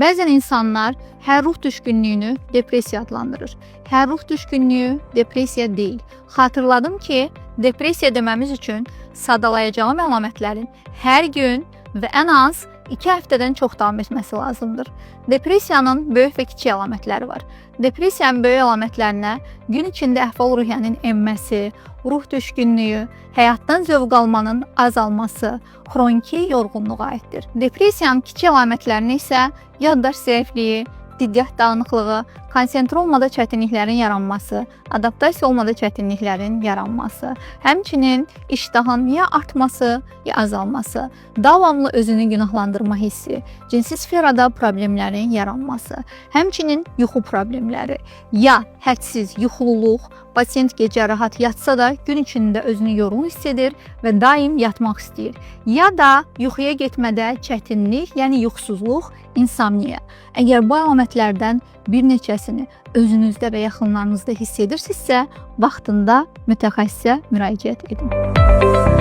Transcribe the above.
Bəzən insanlar hər ruh düşkünlüyünü depressiya adlandırır. Hər ruh düşkünlüyü depressiya deyil. Xatırladım ki, depressiya deməmiz üçün sadalayacağım əlamətlərin hər gün və ən az 2 həftədən çox davam etməsi lazımdır. Depressiyanın böyük və kiçik əlamətləri var. Depressiyanın böyük əlamətlərinə gün içində əhval-ruhiyyənin enməsi, ruh düşkünlüyü, həyatdan zövq almanın azalması, xroniki yorğunluq aiddir. Depressiyanın kiçik əlamətlərinə isə yaddaş zəifliyi, diqqət dağınıqlığı, konsentrə olmada çətinliklərin yaranması, adaptasiya olmada çətinliklərin yaranması, həmçinin iştahın ya artması, ya azalması, davamlı özünü günahlandırma hissi, cinsi sferada problemlərin yaranması, həmçinin yuxu problemləri, ya hədsiz yuxululuq, pasient gecə rahat yatsa da gün içində özünü yorğun hiss edir və daim yatmaq istəyir, ya da yuxuya getmədə çətinlik, yəni yuxusuzluq, insomniya. Əgər bu əlamətlərdən bir neçəsini özünüzdə və yaxınlarınızda hiss edirsinizsə, vaxtında mütəxəssisə müraciət edin.